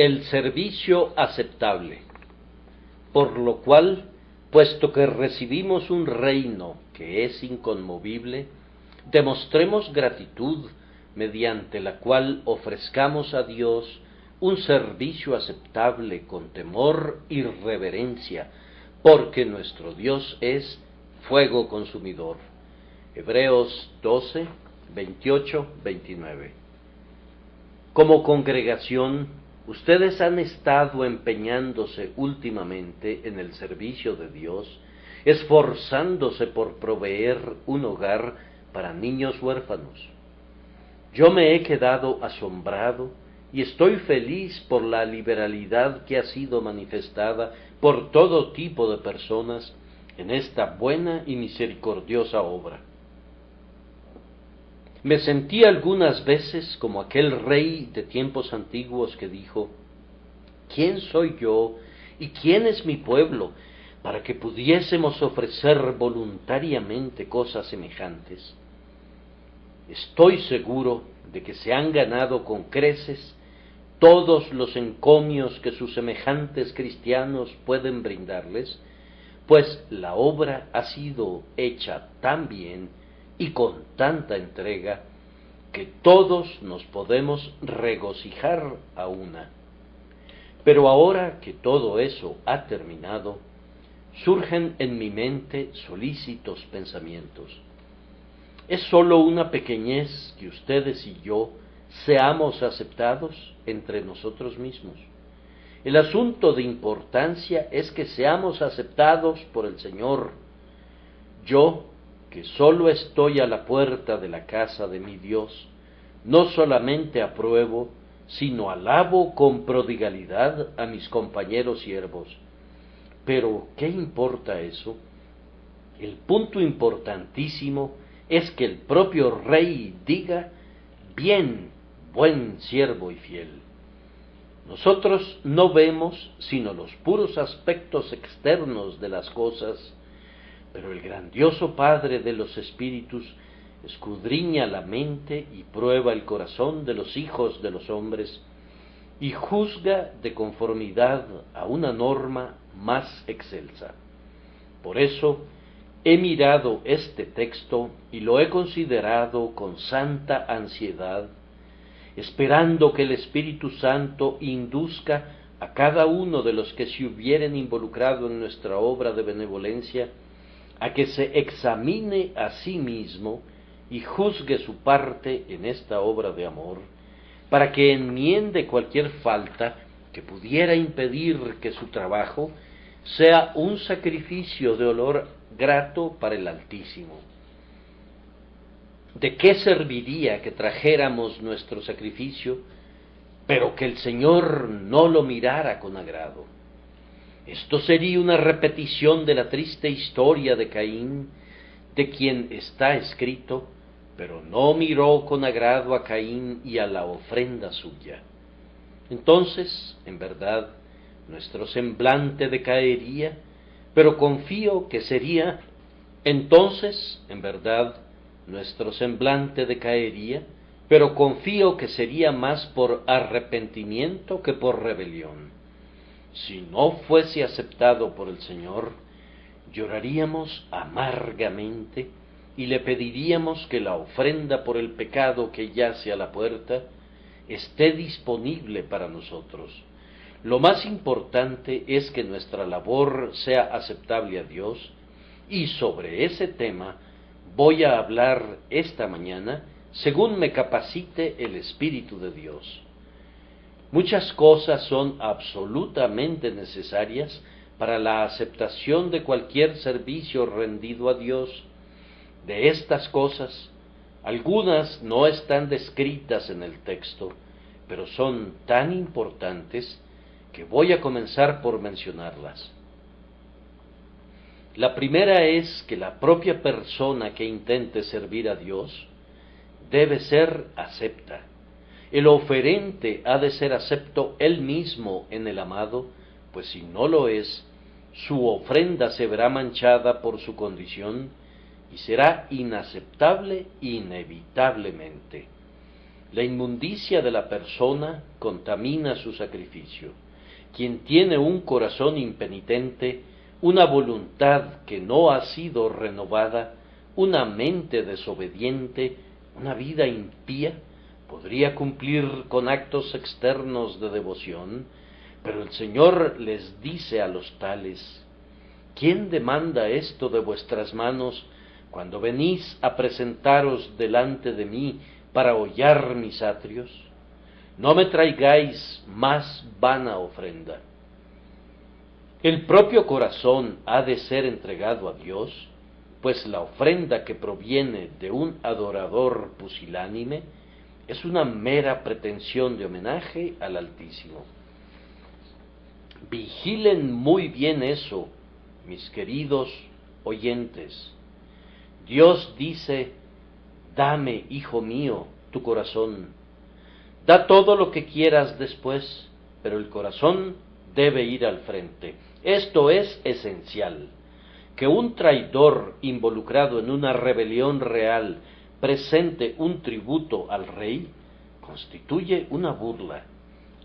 El servicio aceptable, por lo cual, puesto que recibimos un reino que es inconmovible, demostremos gratitud, mediante la cual ofrezcamos a Dios un servicio aceptable con temor y reverencia, porque nuestro Dios es fuego consumidor. Hebreos 12, 28, 29. Como congregación, ustedes han estado empeñándose últimamente en el servicio de Dios, esforzándose por proveer un hogar para niños huérfanos. Yo me he quedado asombrado y estoy feliz por la liberalidad que ha sido manifestada por todo tipo de personas en esta buena y misericordiosa obra. Me sentí algunas veces como aquel rey de tiempos antiguos que dijo: ¿quién soy yo y quién es mi pueblo para que pudiésemos ofrecer voluntariamente cosas semejantes? Estoy seguro de que se han ganado con creces todos los encomios que sus semejantes cristianos pueden brindarles, pues la obra ha sido hecha tan bien y con tanta entrega que todos nos podemos regocijar a una. Pero ahora que todo eso ha terminado, surgen en mi mente solícitos pensamientos. ¿Es sólo una pequeñez que ustedes y yo seamos aceptados entre nosotros mismos? El asunto de importancia es que seamos aceptados por el Señor. Yo, que solo estoy a la puerta de la casa de mi Dios, no solamente apruebo, sino alabo con prodigalidad a mis compañeros siervos. Pero, ¿qué importa eso? El punto importantísimo es que el propio Rey diga: bien, buen siervo y fiel. Nosotros no vemos sino los puros aspectos externos de las cosas, pero el grandioso Padre de los Espíritus escudriña la mente y prueba el corazón de los hijos de los hombres, y juzga de conformidad a una norma más excelsa. Por eso he mirado este texto y lo he considerado con santa ansiedad, esperando que el Espíritu Santo induzca a cada uno de los que se hubieren involucrado en nuestra obra de benevolencia a que se examine a sí mismo y juzgue su parte en esta obra de amor, para que enmiende cualquier falta que pudiera impedir que su trabajo sea un sacrificio de olor grato para el Altísimo. ¿De qué serviría que trajéramos nuestro sacrificio, pero que el Señor no lo mirara con agrado? Esto sería una repetición de la triste historia de Caín, de quien está escrito: pero no miró con agrado a Caín y a la ofrenda suya. Entonces, en verdad, nuestro semblante decaería, pero confío que sería más por arrepentimiento que por rebelión. Si no fuese aceptado por el Señor, lloraríamos amargamente y le pediríamos que la ofrenda por el pecado que yace a la puerta esté disponible para nosotros. Lo más importante es que nuestra labor sea aceptable a Dios, y sobre ese tema voy a hablar esta mañana según me capacite el Espíritu de Dios. Muchas cosas son absolutamente necesarias para la aceptación de cualquier servicio rendido a Dios. De estas cosas, algunas no están descritas en el texto, pero son tan importantes que voy a comenzar por mencionarlas. La primera es que la propia persona que intente servir a Dios debe ser acepta. El oferente ha de ser acepto él mismo en el amado, pues si no lo es, su ofrenda se verá manchada por su condición y será inaceptable inevitablemente. La inmundicia de la persona contamina su sacrificio. Quien tiene un corazón impenitente, una voluntad que no ha sido renovada, una mente desobediente, una vida impía, podría cumplir con actos externos de devoción, pero el Señor les dice a los tales: ¿quién demanda esto de vuestras manos cuando venís a presentaros delante de mí para hollar mis atrios? No me traigáis más vana ofrenda. El propio corazón ha de ser entregado a Dios, pues la ofrenda que proviene de un adorador pusilánime es una mera pretensión de homenaje al Altísimo. Vigilen muy bien eso, mis queridos oyentes. Dios dice: dame, hijo mío, tu corazón. Da todo lo que quieras después, pero el corazón debe ir al frente. Esto es esencial. Que un traidor involucrado en una rebelión real presente un tributo al rey constituye una burla.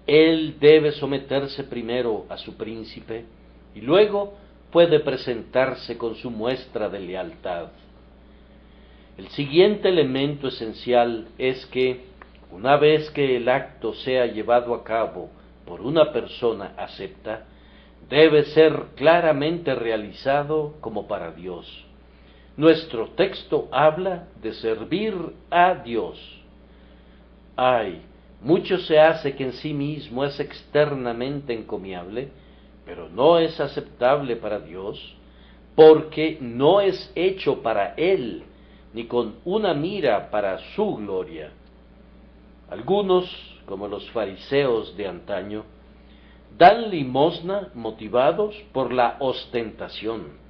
Él debe someterse primero a su príncipe y luego puede presentarse con su muestra de lealtad. El siguiente elemento esencial es que, una vez que el acto sea llevado a cabo por una persona acepta, debe ser claramente realizado como para Dios. Nuestro texto habla de servir a Dios. Ay, mucho se hace que en sí mismo es externamente encomiable, pero no es aceptable para Dios, porque no es hecho para Él, ni con una mira para su gloria. Algunos, como los fariseos de antaño, dan limosna motivados por la ostentación.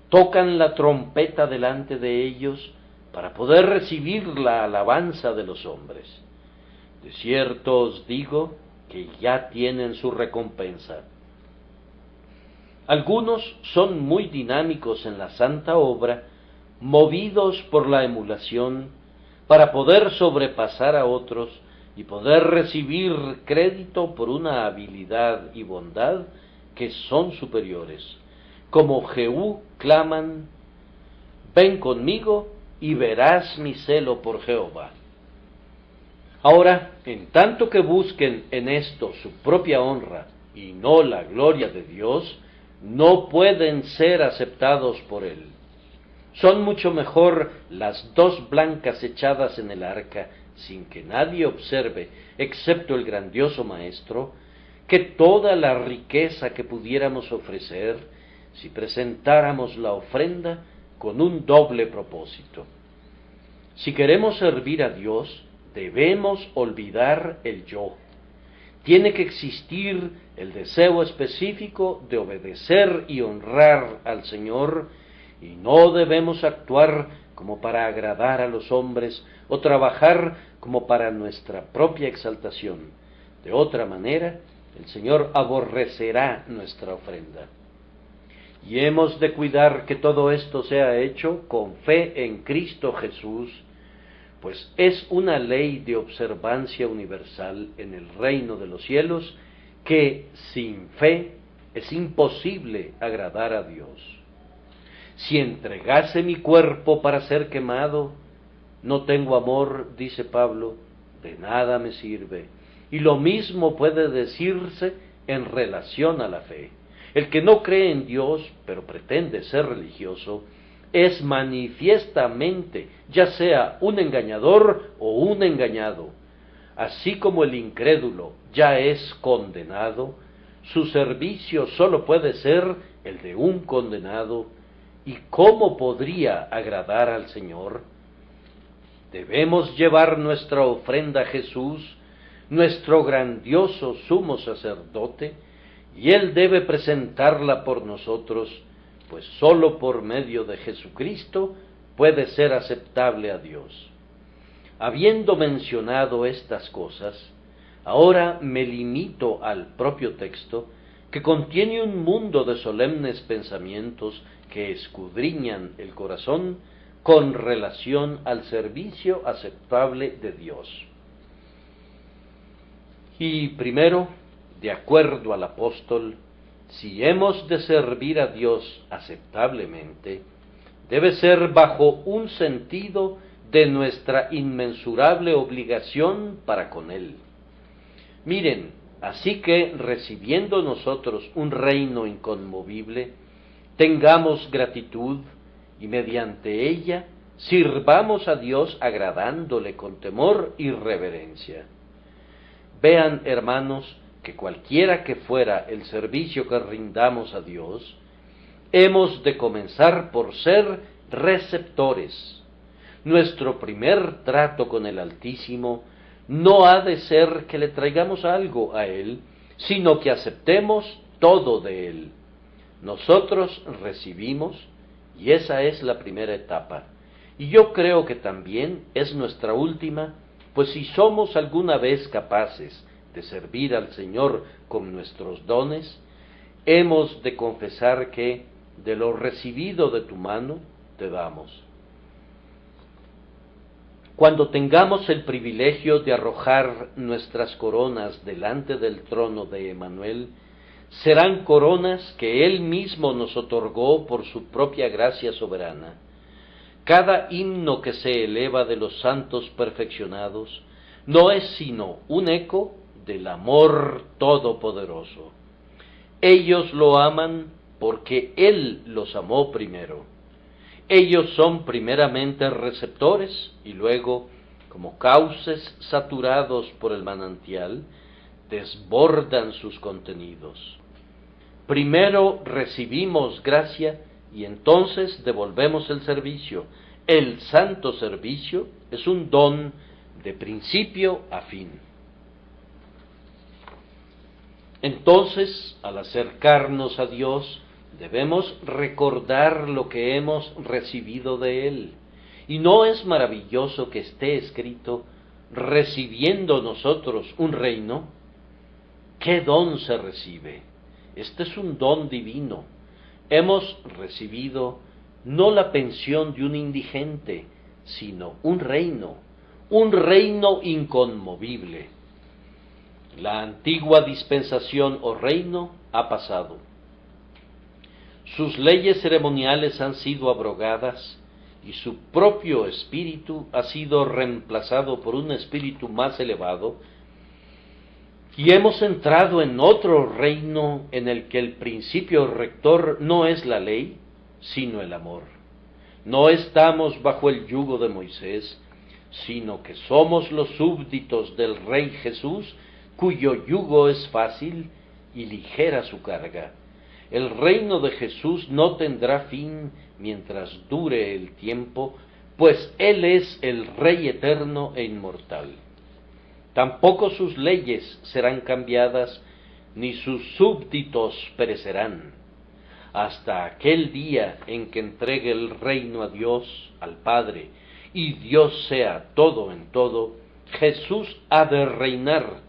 Tocan la trompeta delante de ellos para poder recibir la alabanza de los hombres. De cierto os digo que ya tienen su recompensa. Algunos son muy dinámicos en la santa obra, movidos por la emulación, para poder sobrepasar a otros y poder recibir crédito por una habilidad y bondad que son superiores. Como Jehú claman: ven conmigo y verás mi celo por Jehová. Ahora, en tanto que busquen en esto su propia honra y no la gloria de Dios, no pueden ser aceptados por Él. Son mucho mejor las dos blancas echadas en el arca, sin que nadie observe, excepto el grandioso Maestro, que toda la riqueza que pudiéramos ofrecer si presentáramos la ofrenda con un doble propósito. Si queremos servir a Dios, debemos olvidar el yo. Tiene que existir el deseo específico de obedecer y honrar al Señor, y no debemos actuar como para agradar a los hombres o trabajar como para nuestra propia exaltación. De otra manera, el Señor aborrecerá nuestra ofrenda. Y hemos de cuidar que todo esto sea hecho con fe en Cristo Jesús, pues es una ley de observancia universal en el reino de los cielos que sin fe es imposible agradar a Dios. Si entregase mi cuerpo para ser quemado, no tengo amor, dice Pablo, de nada me sirve. Y lo mismo puede decirse en relación a la fe. El que no cree en Dios, pero pretende ser religioso, es manifiestamente, ya sea un engañador o un engañado. Así como el incrédulo ya es condenado, su servicio sólo puede ser el de un condenado. ¿Y cómo podría agradar al Señor? Debemos llevar nuestra ofrenda a Jesús, nuestro grandioso sumo sacerdote, y Él debe presentarla por nosotros, pues sólo por medio de Jesucristo puede ser aceptable a Dios. Habiendo mencionado estas cosas, ahora me limito al propio texto, que contiene un mundo de solemnes pensamientos que escudriñan el corazón con relación al servicio aceptable de Dios. Y primero, de acuerdo al apóstol, si hemos de servir a Dios aceptablemente, debe ser bajo un sentido de nuestra inmensurable obligación para con Él. Miren, así que recibiendo nosotros un reino inconmovible, tengamos gratitud y mediante ella sirvamos a Dios agradándole con temor y reverencia. Vean, hermanos, que cualquiera que fuera el servicio que rindamos a Dios, hemos de comenzar por ser receptores. Nuestro primer trato con el Altísimo no ha de ser que le traigamos algo a Él, sino que aceptemos todo de Él. Nosotros recibimos, y esa es la primera etapa. Y yo creo que también es nuestra última, pues si somos alguna vez capaces de servir al Señor con nuestros dones, hemos de confesar que de lo recibido de tu mano te damos. Cuando tengamos el privilegio de arrojar nuestras coronas delante del trono de Emmanuel, serán coronas que Él mismo nos otorgó por su propia gracia soberana. Cada himno que se eleva de los santos perfeccionados no es sino un eco del amor todopoderoso. Ellos lo aman porque Él los amó primero. Ellos son primeramente receptores y luego, como cauces saturados por el manantial, desbordan sus contenidos. Primero recibimos gracia y entonces devolvemos el servicio. El santo servicio es un don de principio a fin. Entonces, al acercarnos a Dios, debemos recordar lo que hemos recibido de Él. ¿Y no es maravilloso que esté escrito, recibiendo nosotros un reino? ¿Qué don se recibe? Este es un don divino. Hemos recibido no la pensión de un indigente, sino un reino inconmovible. La antigua dispensación o reino ha pasado. Sus leyes ceremoniales han sido abrogadas y su propio espíritu ha sido reemplazado por un espíritu más elevado, y hemos entrado en otro reino en el que el principio rector no es la ley, sino el amor. No estamos bajo el yugo de Moisés, sino que somos los súbditos del Rey Jesús, cuyo yugo es fácil y ligera su carga. El reino de Jesús no tendrá fin mientras dure el tiempo, pues Él es el Rey eterno e inmortal. Tampoco sus leyes serán cambiadas, ni sus súbditos perecerán, hasta aquel día en que entregue el reino a Dios, al Padre, y Dios sea todo en todo. Jesús ha de reinar,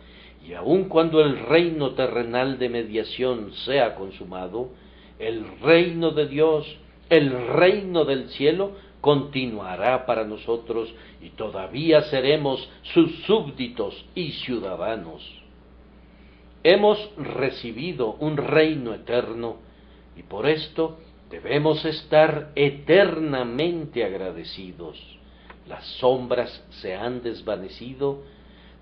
y aun cuando el reino terrenal de mediación sea consumado, el reino de Dios, el reino del cielo, continuará para nosotros y todavía seremos sus súbditos y ciudadanos. Hemos recibido un reino eterno y por esto debemos estar eternamente agradecidos. Las sombras se han desvanecido,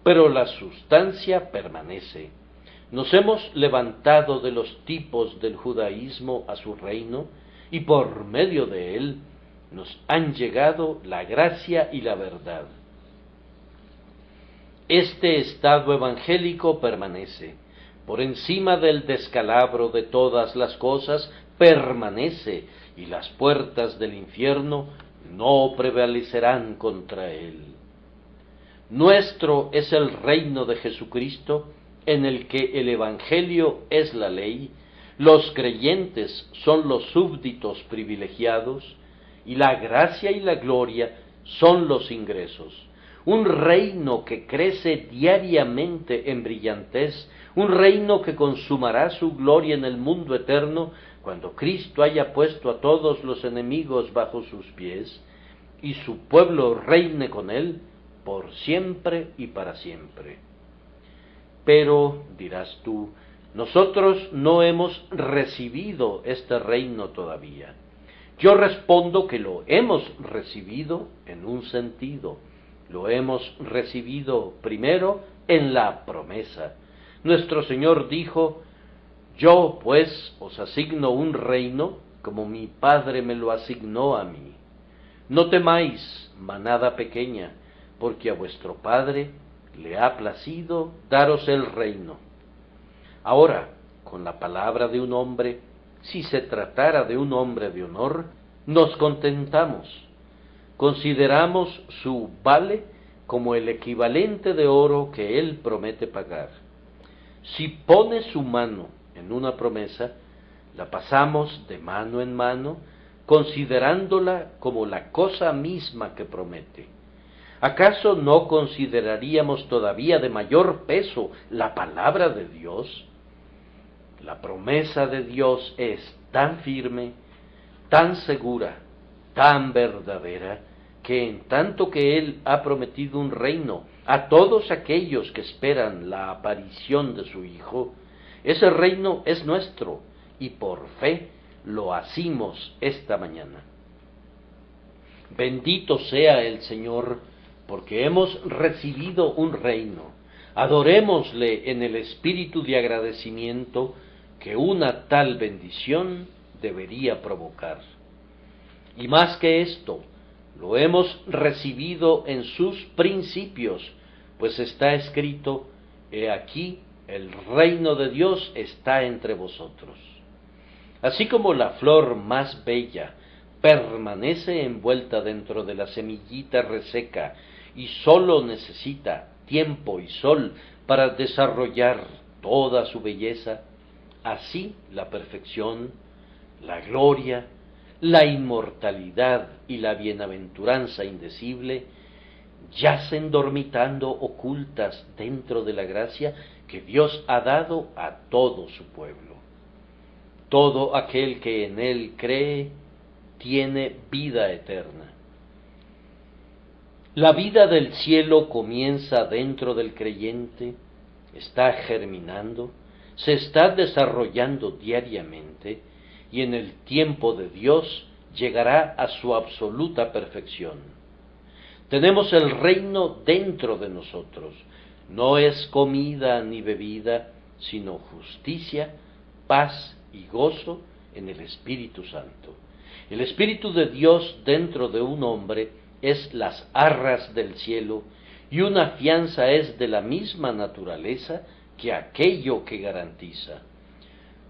pero la sustancia permanece. Nos hemos levantado de los tipos del judaísmo a su reino y por medio de él nos han llegado la gracia y la verdad. Este estado evangélico permanece. Por encima del descalabro de todas las cosas permanece, y las puertas del infierno no prevalecerán contra él. Nuestro es el reino de Jesucristo, en el que el Evangelio es la ley, los creyentes son los súbditos privilegiados, y la gracia y la gloria son los ingresos. Un reino que crece diariamente en brillantez, un reino que consumará su gloria en el mundo eterno, cuando Cristo haya puesto a todos los enemigos bajo sus pies, y su pueblo reine con él por siempre y para siempre. Pero, dirás tú, nosotros no hemos recibido este reino todavía. Yo respondo que lo hemos recibido en un sentido. Lo hemos recibido primero en la promesa. Nuestro Señor dijo: yo pues os asigno un reino como mi Padre me lo asignó a mí. No temáis, manada pequeña, porque a vuestro Padre le ha placido daros el reino. Ahora, con la palabra de un hombre, si se tratara de un hombre de honor, nos contentamos. Consideramos su vale como el equivalente de oro que él promete pagar. Si pone su mano en una promesa, la pasamos de mano en mano, considerándola como la cosa misma que promete. ¿Acaso no consideraríamos todavía de mayor peso la palabra de Dios? La promesa de Dios es tan firme, tan segura, tan verdadera, que en tanto que Él ha prometido un reino a todos aquellos que esperan la aparición de su Hijo, ese reino es nuestro, y por fe lo asimos esta mañana. Bendito sea el Señor, porque hemos recibido un reino. Adorémosle en el espíritu de agradecimiento que una tal bendición debería provocar. Y más que esto, lo hemos recibido en sus principios, pues está escrito: he aquí, el reino de Dios está entre vosotros. Así como la flor más bella permanece envuelta dentro de la semillita reseca y sólo necesita tiempo y sol para desarrollar toda su belleza, así la perfección, la gloria, la inmortalidad y la bienaventuranza indecible yacen dormitando ocultas dentro de la gracia que Dios ha dado a todo su pueblo. Todo aquel que en Él cree tiene vida eterna. La vida del cielo comienza dentro del creyente, está germinando, se está desarrollando diariamente y en el tiempo de Dios llegará a su absoluta perfección. Tenemos el reino dentro de nosotros. No es comida ni bebida, sino justicia, paz y gozo en el Espíritu Santo. El Espíritu de Dios dentro de un hombre es las arras del cielo, y una fianza es de la misma naturaleza que aquello que garantiza.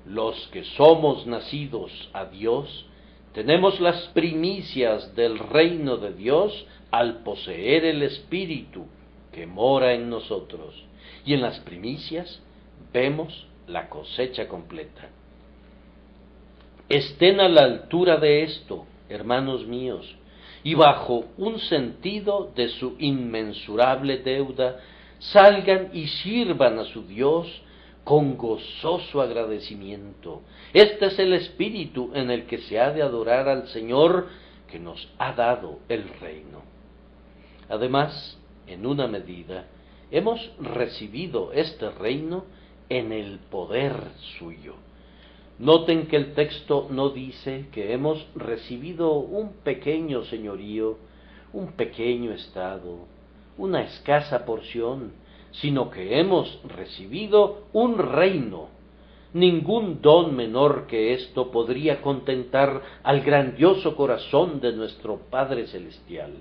Los que somos nacidos a Dios, tenemos las primicias del reino de Dios al poseer el Espíritu que mora en nosotros, y en las primicias vemos la cosecha completa. Estén a la altura de esto, hermanos míos, y bajo un sentido de su inmensurable deuda, salgan y sirvan a su Dios con gozoso agradecimiento. Este es el espíritu en el que se ha de adorar al Señor que nos ha dado el reino. Además, en una medida, hemos recibido este reino en el poder suyo. Noten que el texto no dice que hemos recibido un pequeño señorío, un pequeño estado, una escasa porción, sino que hemos recibido un reino. Ningún don menor que esto podría contentar al grandioso corazón de nuestro Padre Celestial.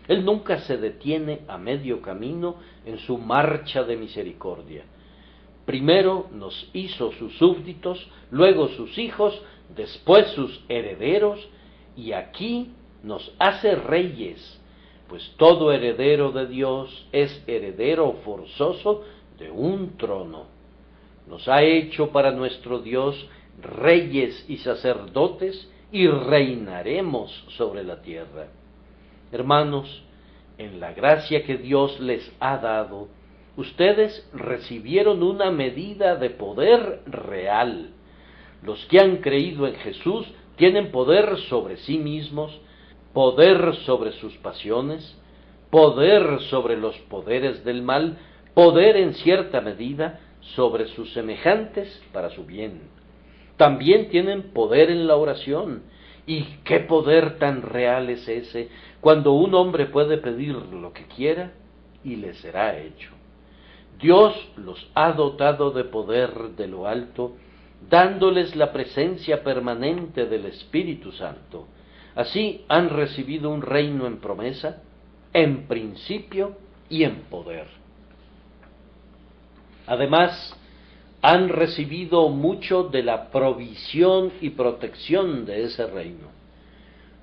Él nunca se detiene a medio camino en su marcha de misericordia. Primero nos hizo sus súbditos, luego sus hijos, después sus herederos, y aquí nos hace reyes, pues todo heredero de Dios es heredero forzoso de un trono. Nos ha hecho para nuestro Dios reyes y sacerdotes, y reinaremos sobre la tierra. Hermanos, en la gracia que Dios les ha dado, ustedes recibieron una medida de poder real. Los que han creído en Jesús tienen poder sobre sí mismos, poder sobre sus pasiones, poder sobre los poderes del mal, poder en cierta medida sobre sus semejantes para su bien. También tienen poder en la oración. ¿Y qué poder tan real es ese cuando un hombre puede pedir lo que quiera y le será hecho? Dios los ha dotado de poder de lo alto, dándoles la presencia permanente del Espíritu Santo. Así han recibido un reino en promesa, en principio y en poder. Además, han recibido mucho de la provisión y protección de ese reino.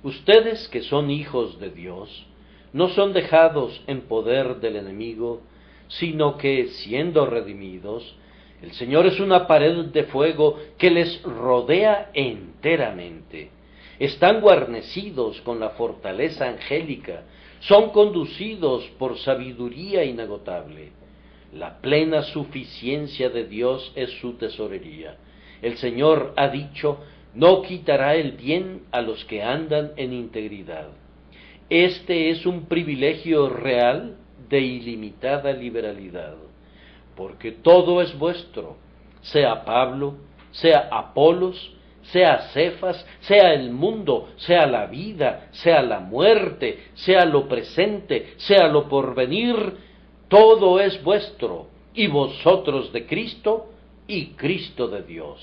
Ustedes que son hijos de Dios, no son dejados en poder del enemigo, sino que, siendo redimidos, el Señor es una pared de fuego que les rodea enteramente. Están guarnecidos con la fortaleza angélica, son conducidos por sabiduría inagotable. La plena suficiencia de Dios es su tesorería. El Señor ha dicho, no quitará el bien a los que andan en integridad. Este es un privilegio real de ilimitada liberalidad, porque todo es vuestro, sea Pablo, sea Apolos, sea Cefas, sea el mundo, sea la vida, sea la muerte, sea lo presente, sea lo porvenir, todo es vuestro, y vosotros de Cristo, y Cristo de Dios.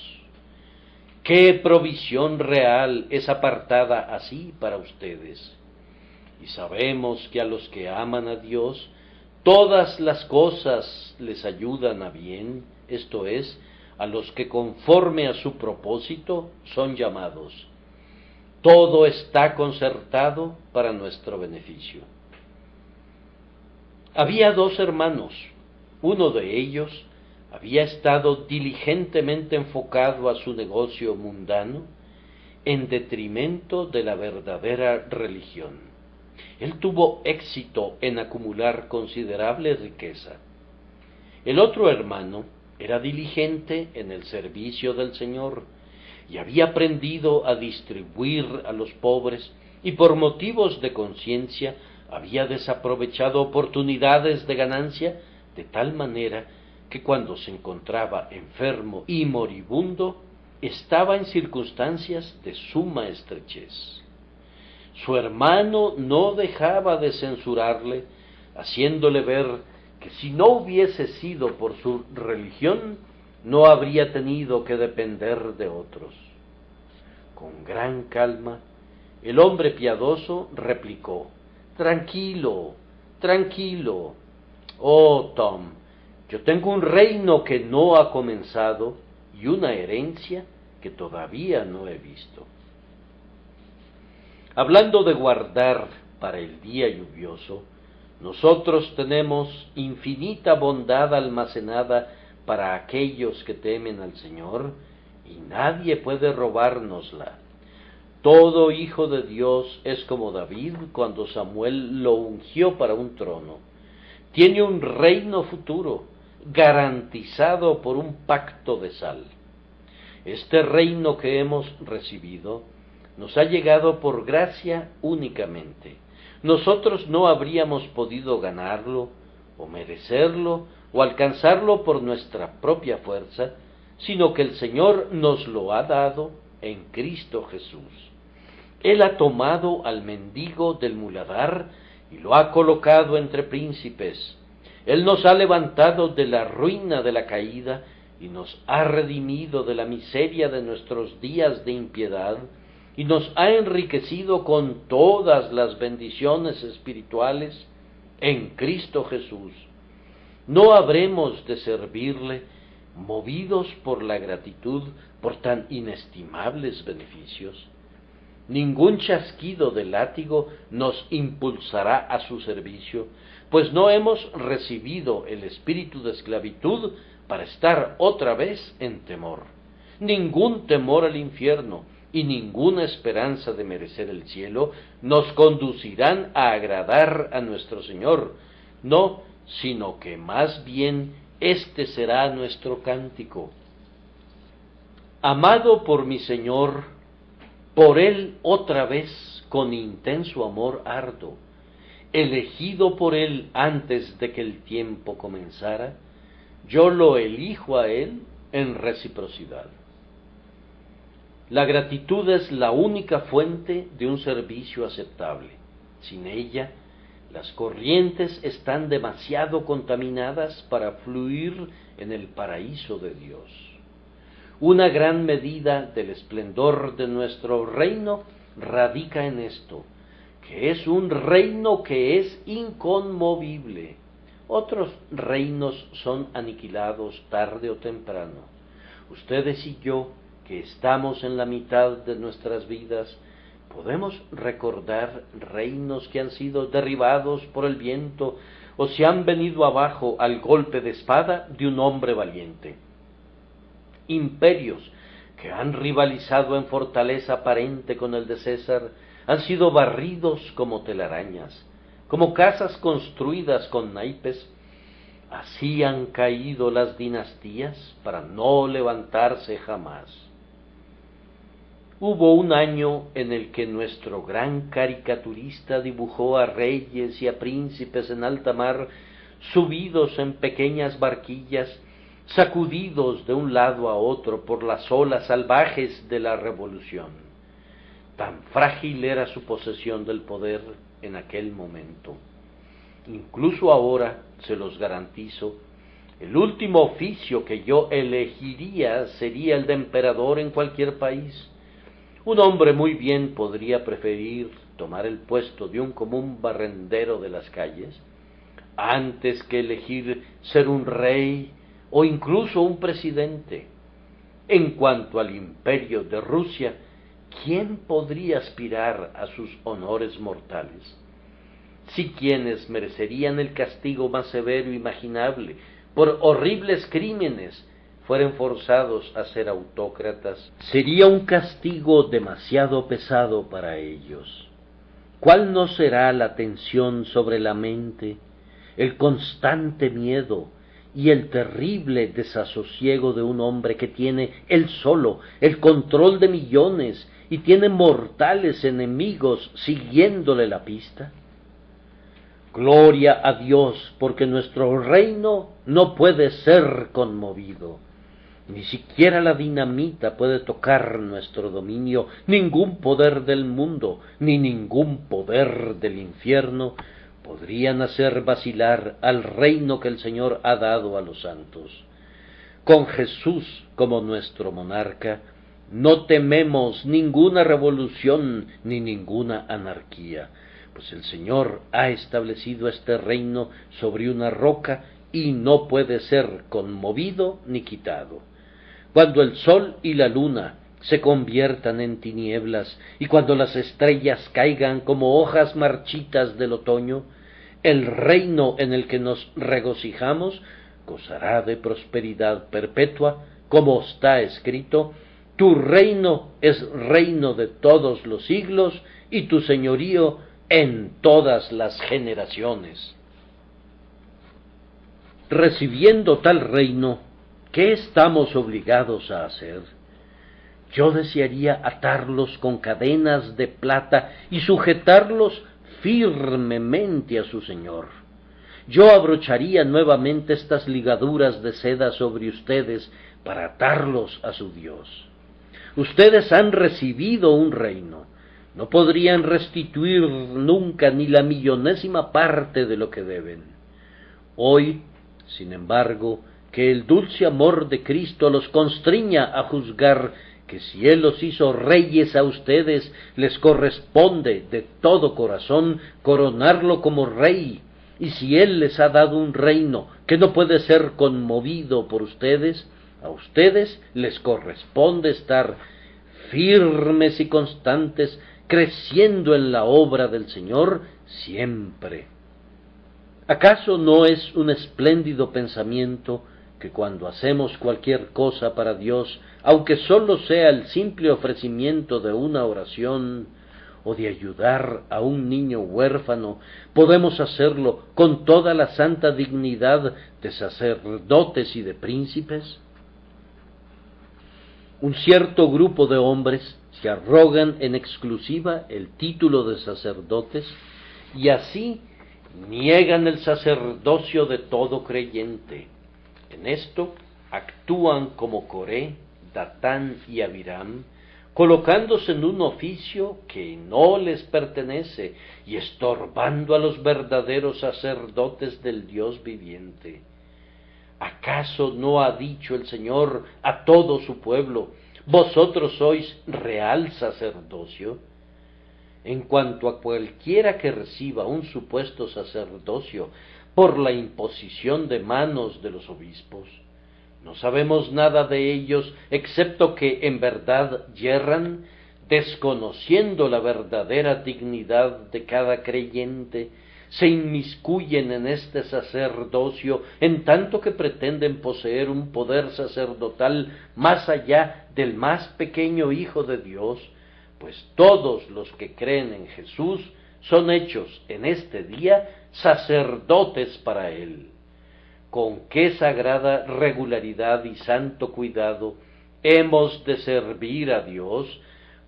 ¿Qué provisión real es apartada así para ustedes? Y sabemos que a los que aman a Dios, todas las cosas les ayudan a bien, esto es, a los que conforme a su propósito son llamados. Todo está concertado para nuestro beneficio. Había dos hermanos. Uno de ellos había estado diligentemente enfocado a su negocio mundano en detrimento de la verdadera religión. Él tuvo éxito en acumular considerable riqueza. El otro hermano era diligente en el servicio del Señor y había aprendido a distribuir a los pobres y por motivos de conciencia había desaprovechado oportunidades de ganancia de tal manera que cuando se encontraba enfermo y moribundo estaba en circunstancias de suma estrechez. Su hermano no dejaba de censurarle, haciéndole ver que si no hubiese sido por su religión, no habría tenido que depender de otros. Con gran calma, el hombre piadoso replicó, «Tranquilo, tranquilo. Oh, Tom, yo tengo un reino que no ha comenzado y una herencia que todavía no he visto». Hablando de guardar para el día lluvioso, nosotros tenemos infinita bondad almacenada para aquellos que temen al Señor, y nadie puede robárnosla. Todo hijo de Dios es como David cuando Samuel lo ungió para un trono. Tiene un reino futuro, garantizado por un pacto de sal. Este reino que hemos recibido nos ha llegado por gracia únicamente. Nosotros no habríamos podido ganarlo, o merecerlo, o alcanzarlo por nuestra propia fuerza, sino que el Señor nos lo ha dado en Cristo Jesús. Él ha tomado al mendigo del muladar y lo ha colocado entre príncipes. Él nos ha levantado de la ruina de la caída y nos ha redimido de la miseria de nuestros días de impiedad, y nos ha enriquecido con todas las bendiciones espirituales en Cristo Jesús. ¿No habremos de servirle movidos por la gratitud por tan inestimables beneficios? Ningún chasquido de látigo nos impulsará a su servicio, pues no hemos recibido el espíritu de esclavitud para estar otra vez en temor. Ningún temor al infierno y ninguna esperanza de merecer el cielo nos conducirán a agradar a nuestro Señor, no, sino que más bien este será nuestro cántico. Amado por mi Señor, por Él otra vez con intenso amor ardo. elegido por Él antes de que el tiempo comenzara, yo lo elijo a Él en reciprocidad. La gratitud es la única fuente de un servicio aceptable. Sin ella, las corrientes están demasiado contaminadas para fluir en el paraíso de Dios. Una gran medida del esplendor de nuestro reino radica en esto, que es un reino que es inconmovible. Otros reinos son aniquilados tarde o temprano. Ustedes y yo, que estamos en la mitad de nuestras vidas, podemos recordar reinos que han sido derribados por el viento o se han venido abajo al golpe de espada de un hombre valiente. Imperios que han rivalizado en fortaleza aparente con el de César han sido barridos como telarañas, como casas construidas con naipes. Así han caído las dinastías para no levantarse jamás. Hubo un año en el que nuestro gran caricaturista dibujó a reyes y a príncipes en alta mar, subidos en pequeñas barquillas, sacudidos de un lado a otro por las olas salvajes de la revolución. Tan frágil era su posesión del poder en aquel momento. Incluso ahora, se los garantizo, el último oficio que yo elegiría sería el de emperador en cualquier país. Un hombre muy bien podría preferir tomar el puesto de un común barrendero de las calles, antes que elegir ser un rey o incluso un presidente. En cuanto al imperio de Rusia, ¿quién podría aspirar a sus honores mortales? Si quienes merecerían el castigo más severo imaginable por horribles crímenes fueren forzados a ser autócratas, sería un castigo demasiado pesado para ellos. ¿Cuál no será la tensión sobre la mente, el constante miedo y el terrible desasosiego de un hombre que tiene él solo el control de millones y tiene mortales enemigos siguiéndole la pista? Gloria a Dios, porque nuestro reino no puede ser conmovido. Ni siquiera la dinamita puede tocar nuestro dominio, ningún poder del mundo, ni ningún poder del infierno podrían hacer vacilar al reino que el Señor ha dado a los santos. Con Jesús como nuestro monarca, no tememos ninguna revolución ni ninguna anarquía, pues el Señor ha establecido este reino sobre una roca y no puede ser conmovido ni quitado. Cuando el sol y la luna se conviertan en tinieblas y cuando las estrellas caigan como hojas marchitas del otoño, el reino en el que nos regocijamos gozará de prosperidad perpetua, como está escrito: tu reino es reino de todos los siglos y tu señorío en todas las generaciones. Recibiendo tal reino, ¿qué estamos obligados a hacer? Yo desearía atarlos con cadenas de plata y sujetarlos firmemente a su Señor. Yo abrocharía nuevamente estas ligaduras de seda sobre ustedes para atarlos a su Dios. Ustedes han recibido un reino. No podrían restituir nunca ni la millonésima parte de lo que deben. Hoy, sin embargo, que el dulce amor de Cristo los constriña a juzgar que si Él los hizo reyes a ustedes, les corresponde de todo corazón coronarlo como rey, y si Él les ha dado un reino que no puede ser conmovido por ustedes, a ustedes les corresponde estar firmes y constantes, creciendo en la obra del Señor siempre. ¿Acaso no es un espléndido pensamiento que cuando hacemos cualquier cosa para Dios, aunque sólo sea el simple ofrecimiento de una oración o de ayudar a un niño huérfano, podemos hacerlo con toda la santa dignidad de sacerdotes y de príncipes? Un cierto grupo de hombres se arrogan en exclusiva el título de sacerdotes y así niegan el sacerdocio de todo creyente. En esto actúan como Coré, Datán y Abiram, colocándose en un oficio que no les pertenece y estorbando a los verdaderos sacerdotes del Dios viviente. ¿Acaso no ha dicho el Señor a todo su pueblo: vosotros sois real sacerdocio? En cuanto a cualquiera que reciba un supuesto sacerdocio por la imposición de manos de los obispos, no sabemos nada de ellos, excepto que en verdad yerran, desconociendo la verdadera dignidad de cada creyente, se inmiscuyen en este sacerdocio, en tanto que pretenden poseer un poder sacerdotal más allá del más pequeño Hijo de Dios, pues todos los que creen en Jesús son hechos en este día sacerdotes para Él. Con qué sagrada regularidad y santo cuidado hemos de servir a Dios,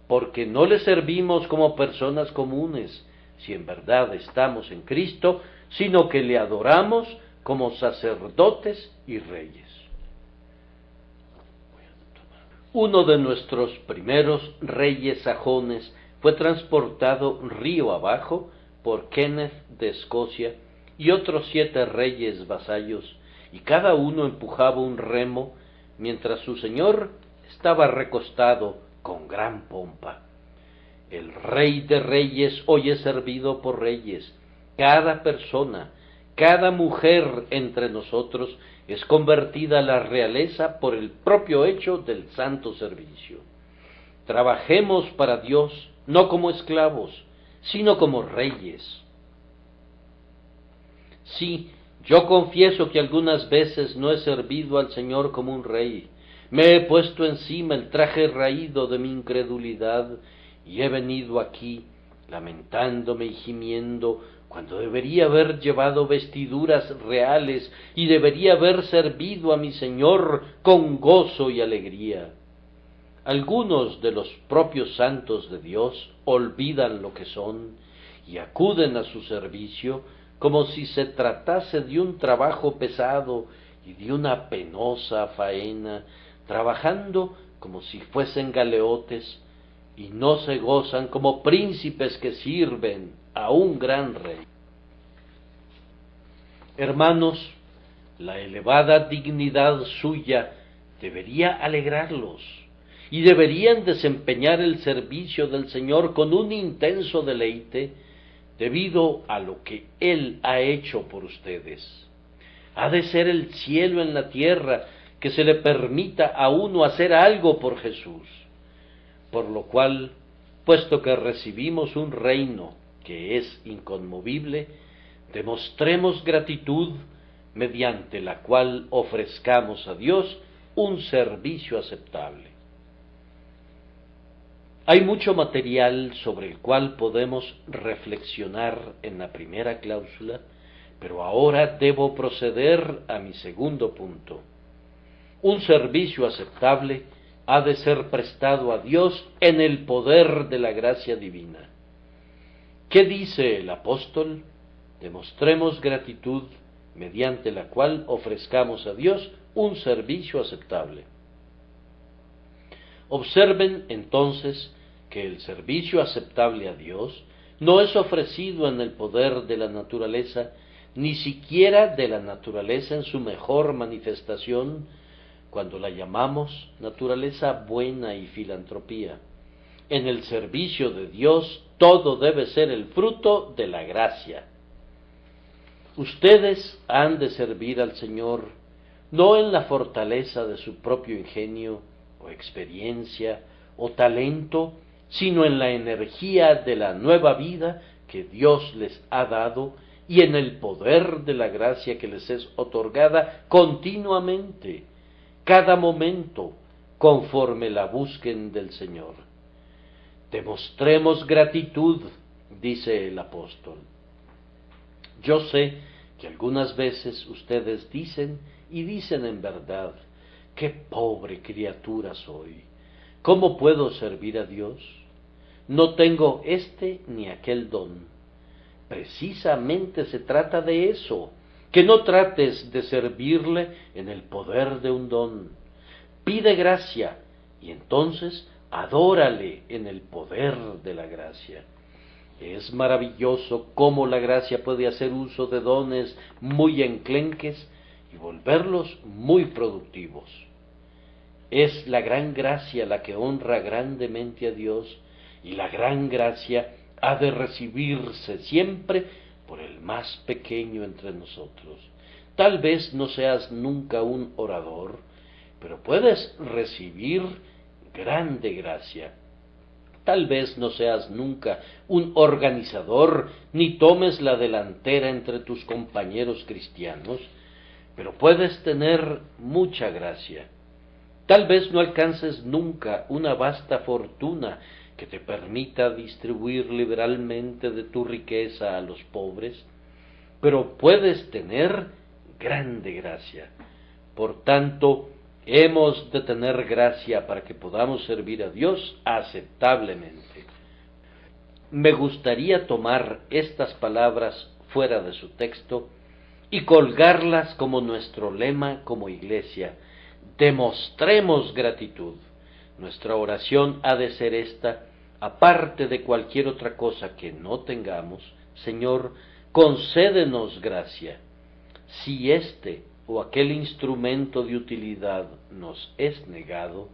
porque no le servimos como personas comunes, si en verdad estamos en Cristo, sino que le adoramos como sacerdotes y reyes. Uno de nuestros primeros reyes sajones fue transportado río abajo por Kenneth de Escocia y otros 7 reyes vasallos, y cada uno empujaba un remo, mientras su señor estaba recostado con gran pompa. El Rey de Reyes hoy es servido por reyes. Cada persona, cada mujer entre nosotros es convertida a la realeza por el propio hecho del santo servicio. Trabajemos para Dios, no como esclavos, sino como reyes. Sí, yo confieso que algunas veces no he servido al Señor como un rey. Me he puesto encima el traje raído de mi incredulidad y he venido aquí, lamentándome y gimiendo, cuando debería haber llevado vestiduras reales y debería haber servido a mi Señor con gozo y alegría. Algunos de los propios santos de Dios olvidan lo que son y acuden a su servicio como si se tratase de un trabajo pesado y de una penosa faena, trabajando como si fuesen galeotes, y no se gozan como príncipes que sirven a un gran rey. Hermanos, la elevada dignidad suya debería alegrarlos, y deberían desempeñar el servicio del Señor con un intenso deleite, debido a lo que Él ha hecho por ustedes. Ha de ser el cielo en la tierra que se le permita a uno hacer algo por Jesús. Por lo cual, puesto que recibimos un reino que es inconmovible, demostremos gratitud, mediante la cual ofrezcamos a Dios un servicio aceptable. Hay mucho material sobre el cual podemos reflexionar en la primera cláusula, pero ahora debo proceder a mi segundo punto. Un servicio aceptable ha de ser prestado a Dios en el poder de la gracia divina. ¿Qué dice el apóstol? Demostremos gratitud, mediante la cual ofrezcamos a Dios un servicio aceptable. Observen entonces que el servicio aceptable a Dios no es ofrecido en el poder de la naturaleza, ni siquiera de la naturaleza en su mejor manifestación, cuando la llamamos naturaleza buena y filantropía. En el servicio de Dios todo debe ser el fruto de la gracia. Ustedes han de servir al Señor no en la fortaleza de su propio ingenio, o experiencia, o talento, sino en la energía de la nueva vida que Dios les ha dado y en el poder de la gracia que les es otorgada continuamente, cada momento, conforme la busquen del Señor. Demostremos gratitud, dice el apóstol. Yo sé que algunas veces ustedes dicen, y dicen en verdad, qué pobre criatura soy, ¿cómo puedo servir a Dios? No tengo este ni aquel don. Precisamente se trata de eso, que no trates de servirle en el poder de un don. Pide gracia y entonces adórale en el poder de la gracia. Es maravilloso cómo la gracia puede hacer uso de dones muy enclenques y volverlos muy productivos. Es la gran gracia la que honra grandemente a Dios, y la gran gracia ha de recibirse siempre por el más pequeño entre nosotros. Tal vez no seas nunca un orador, pero puedes recibir grande gracia. Tal vez no seas nunca un organizador, ni tomes la delantera entre tus compañeros cristianos, pero puedes tener mucha gracia. Tal vez no alcances nunca una vasta fortuna que te permita distribuir liberalmente de tu riqueza a los pobres, pero puedes tener grande gracia. Por tanto, hemos de tener gracia para que podamos servir a Dios aceptablemente. Me gustaría tomar estas palabras fuera de su texto y colgarlas como nuestro lema como iglesia: demostremos gratitud. Nuestra oración ha de ser esta: aparte de cualquier otra cosa que no tengamos, Señor, concédenos gracia. Si este o aquel instrumento de utilidad nos es negado,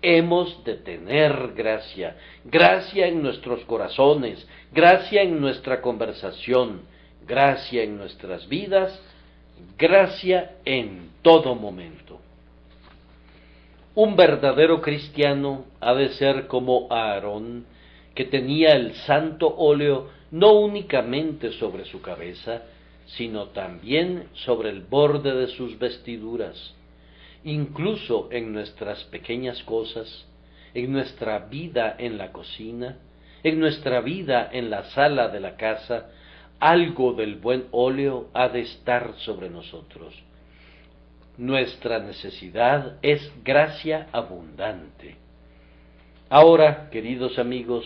hemos de tener gracia, gracia en nuestros corazones, gracia en nuestra conversación, gracia en nuestras vidas, gracia en todo momento. Un verdadero cristiano ha de ser como Aarón, que tenía el santo óleo no únicamente sobre su cabeza, sino también sobre el borde de sus vestiduras. Incluso en nuestras pequeñas cosas, en nuestra vida en la cocina, en nuestra vida en la sala de la casa, algo del buen óleo ha de estar sobre nosotros. Nuestra necesidad es gracia abundante. Ahora, queridos amigos,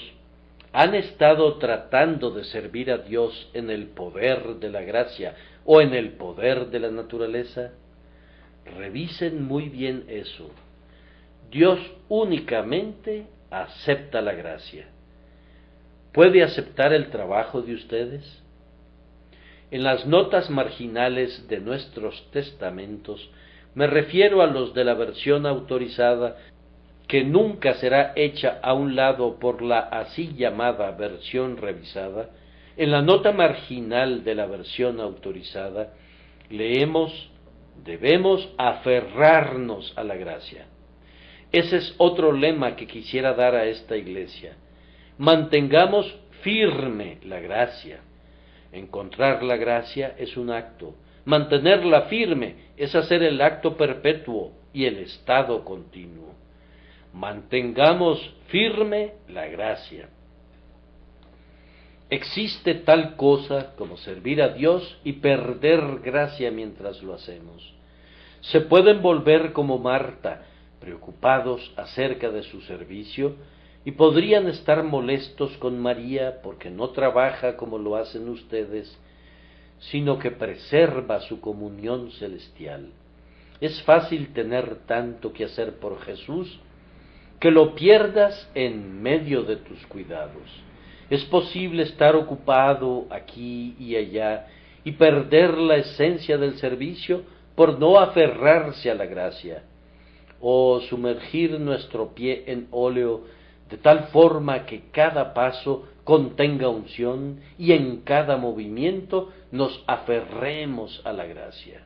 ¿han estado tratando de servir a Dios en el poder de la gracia o en el poder de la naturaleza? Revisen muy bien eso. Dios únicamente acepta la gracia. ¿Puede aceptar el trabajo de ustedes? En las notas marginales de nuestros testamentos me refiero a los de la versión autorizada, que nunca será hecha a un lado por la así llamada versión revisada. En la nota marginal de la versión autorizada leemos: debemos aferrarnos a la gracia. Ese es otro lema que quisiera dar a esta iglesia. Mantengamos firme la gracia. Encontrar la gracia es un acto. Mantenerla firme es hacer el acto perpetuo y el estado continuo. Mantengamos firme la gracia. ¿Existe tal cosa como servir a Dios y perder gracia mientras lo hacemos? ¿Se pueden volver como Marta, preocupados acerca de su servicio, y podrían estar molestos con María porque no trabaja como lo hacen ustedes, sino que preserva su comunión celestial? Es fácil tener tanto que hacer por Jesús que lo pierdas en medio de tus cuidados. Es posible estar ocupado aquí y allá y perder la esencia del servicio por no aferrarse a la gracia, o sumergir nuestro pie en óleo de tal forma que cada paso contenga unción y en cada movimiento nos aferremos a la gracia.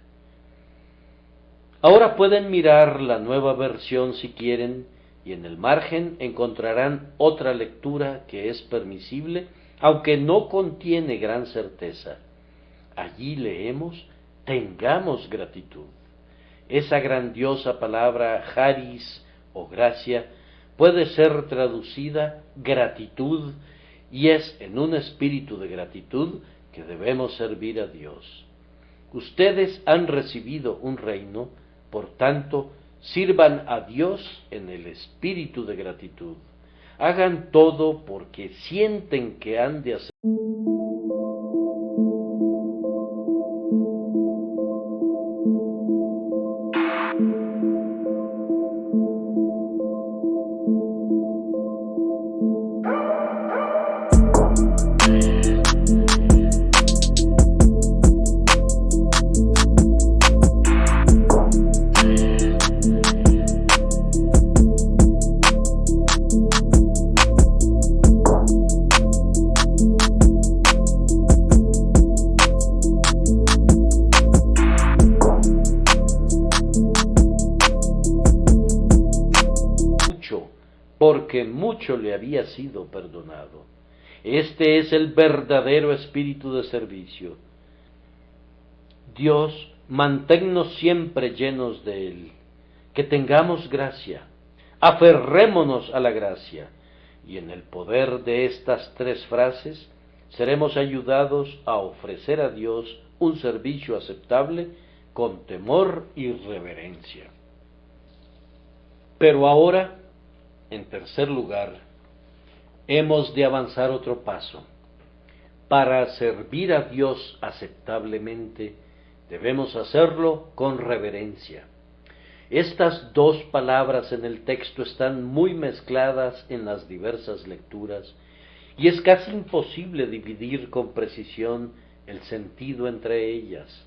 Ahora pueden mirar la nueva versión si quieren, y en el margen encontrarán otra lectura que es permisible, aunque no contiene gran certeza. Allí leemos: tengamos gratitud. Esa grandiosa palabra charis o gracia puede ser traducida gratitud, y es en un espíritu de gratitud que debemos servir a Dios. Ustedes han recibido un reino, por tanto, sirvan a Dios en el espíritu de gratitud. Hagan todo porque sienten que han de hacer. que mucho le había sido perdonado. Este es el verdadero espíritu de servicio. Dios, manténnos siempre llenos de Él, que tengamos gracia, aferrémonos a la gracia, y en el poder de estas tres frases seremos ayudados a ofrecer a Dios un servicio aceptable con temor y reverencia. Pero ahora, en tercer lugar, hemos de avanzar otro paso. Para servir a Dios aceptablemente, debemos hacerlo con reverencia. Estas dos palabras en el texto están muy mezcladas en las diversas lecturas, y es casi imposible dividir con precisión el sentido entre ellas.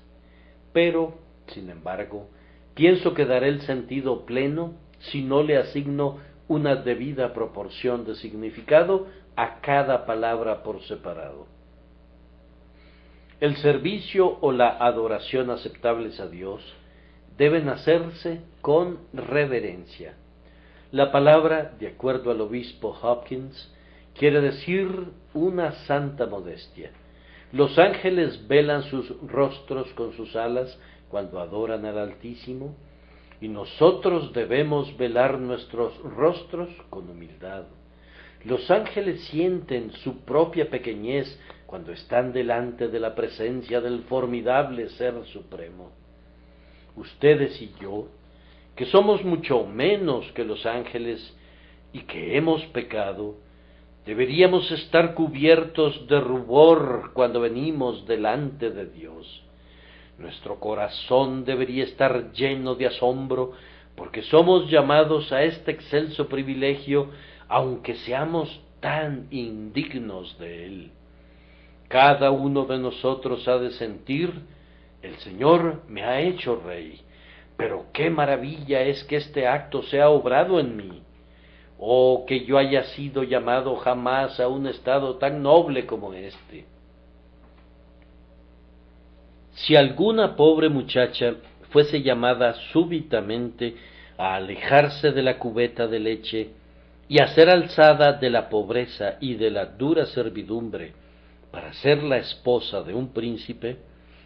Pero, sin embargo, pienso que daré el sentido pleno si no le asigno una debida proporción de significado a cada palabra por separado. El servicio o la adoración aceptables a Dios deben hacerse con reverencia. La palabra, de acuerdo al obispo Hopkins, quiere decir una santa modestia. Los ángeles velan sus rostros con sus alas cuando adoran al Altísimo, y nosotros debemos velar nuestros rostros con humildad. Los ángeles sienten su propia pequeñez cuando están delante de la presencia del formidable Ser Supremo. Ustedes y yo, que somos mucho menos que los ángeles y que hemos pecado, deberíamos estar cubiertos de rubor cuando venimos delante de Dios. Nuestro corazón debería estar lleno de asombro porque somos llamados a este excelso privilegio, aunque seamos tan indignos de él. Cada uno de nosotros ha de sentir: el Señor me ha hecho rey, pero qué maravilla es que este acto sea obrado en mí. Oh, que yo haya sido llamado jamás a un estado tan noble como este. Si alguna pobre muchacha fuese llamada súbitamente a alejarse de la cubeta de leche y a ser alzada de la pobreza y de la dura servidumbre para ser la esposa de un príncipe,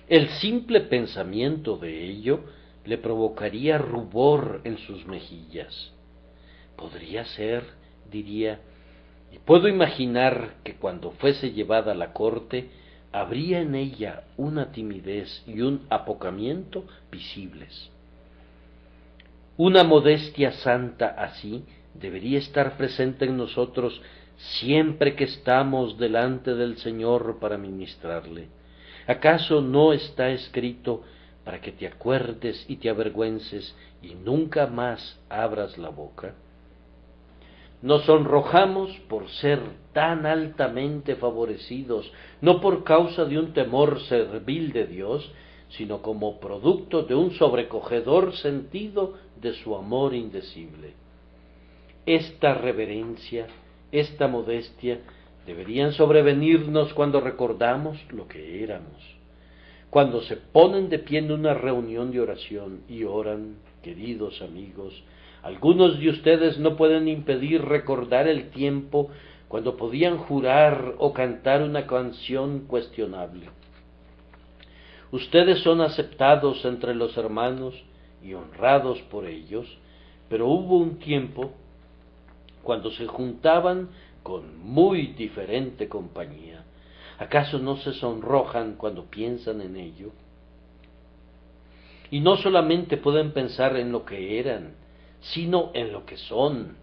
el simple pensamiento de ello le provocaría rubor en sus mejillas. Podría ser, diría, y puedo imaginar que cuando fuese llevada a la corte, habría en ella una timidez y un apocamiento visibles. Una modestia santa así debería estar presente en nosotros siempre que estamos delante del Señor para ministrarle. ¿Acaso no está escrito para que te acuerdes y te avergüences y nunca más abras la boca? Nos sonrojamos por ser tan altamente favorecidos, no por causa de un temor servil de Dios, sino como producto de un sobrecogedor sentido de su amor indecible. Esta reverencia, esta modestia, deberían sobrevenirnos cuando recordamos lo que éramos. Cuando se ponen de pie en una reunión de oración y oran, queridos amigos, algunos de ustedes no pueden impedir recordar el tiempo cuando podían jurar o cantar una canción cuestionable. Ustedes son aceptados entre los hermanos y honrados por ellos, pero hubo un tiempo cuando se juntaban con muy diferente compañía. ¿Acaso no se sonrojan cuando piensan en ello? Y no solamente pueden pensar en lo que eran, sino en lo que son,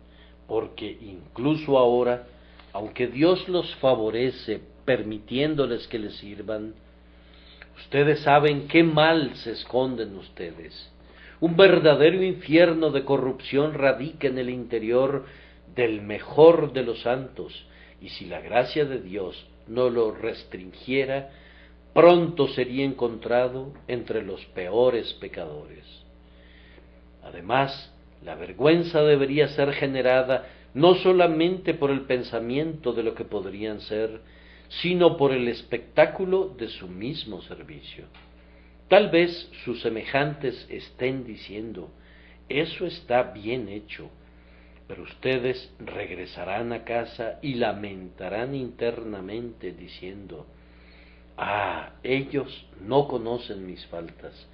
porque incluso ahora, aunque Dios los favorece permitiéndoles que les sirvan, ustedes saben qué mal se esconde en ustedes. Un verdadero infierno de corrupción radica en el interior del mejor de los santos, y si la gracia de Dios no lo restringiera, pronto sería encontrado entre los peores pecadores. Además, la vergüenza debería ser generada no solamente por el pensamiento de lo que podrían ser, sino por el espectáculo de su mismo servicio. Tal vez sus semejantes estén diciendo: eso está bien hecho, Pero ustedes regresarán a casa y lamentarán internamente diciendo: ah, ellos no conocen mis faltas.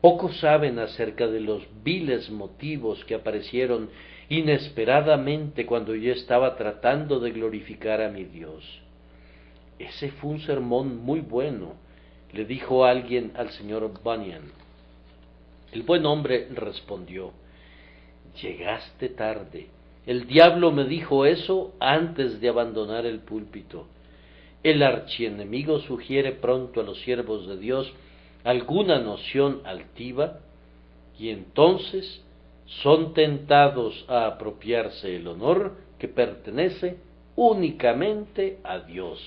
Poco saben acerca de los viles motivos que aparecieron inesperadamente cuando yo estaba tratando de glorificar a mi Dios. Ese fue un sermón muy bueno, le dijo alguien al señor Bunyan. El buen hombre respondió: llegaste tarde. El diablo me dijo eso antes de abandonar el púlpito. El archienemigo sugiere pronto a los siervos de Dios alguna noción altiva, y entonces son tentados a apropiarse el honor que pertenece únicamente a Dios.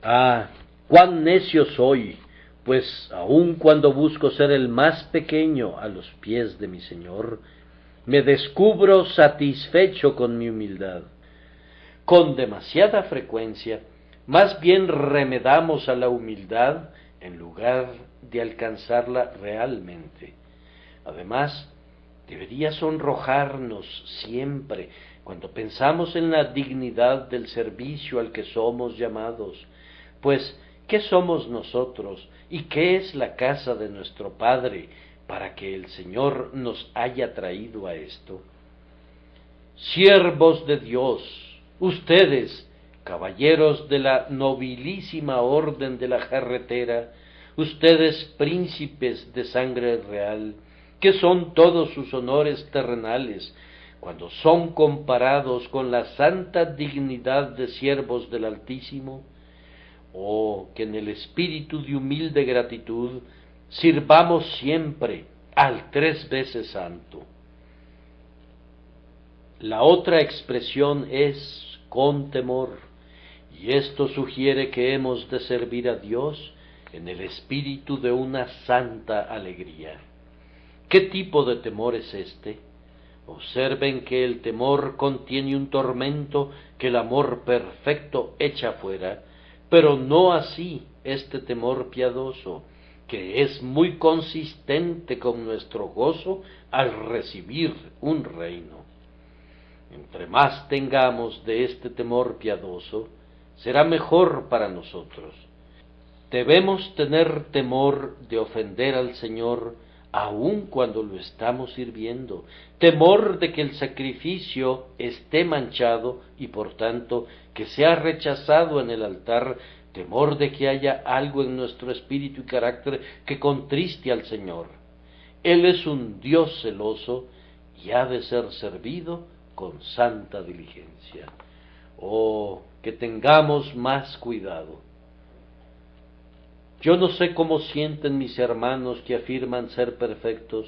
Ah, cuán necio soy, pues aun cuando busco ser el más pequeño a los pies de mi Señor, me descubro satisfecho con mi humildad. Con demasiada frecuencia, más bien remedamos a la humildad en lugar de alcanzarla realmente. Además, debería sonrojarnos siempre cuando pensamos en la dignidad del servicio al que somos llamados, pues ¿qué somos nosotros y qué es la casa de nuestro Padre para que el Señor nos haya traído a esto? Siervos de Dios, ustedes, caballeros de la nobilísima orden de la jarretera, ustedes príncipes de sangre real, que son todos sus honores terrenales, cuando son comparados con la santa dignidad de siervos del Altísimo, oh, que en el espíritu de humilde gratitud sirvamos siempre al 3 veces santo. La otra expresión es con temor, y esto sugiere que hemos de servir a Dios en el espíritu de una santa alegría. ¿Qué tipo de temor es este? Observen que el temor contiene un tormento que el amor perfecto echa fuera, pero no así este temor piadoso, que es muy consistente con nuestro gozo al recibir un reino. Entre más tengamos de este temor piadoso, será mejor para nosotros. Debemos tener temor de ofender al Señor aun cuando lo estamos sirviendo, temor de que el sacrificio esté manchado y por tanto que sea rechazado en el altar, temor de que haya algo en nuestro espíritu y carácter que contriste al Señor. Él es un Dios celoso y ha de ser servido con santa diligencia. Oh, que tengamos más cuidado. Yo no sé cómo sienten mis hermanos que afirman ser perfectos,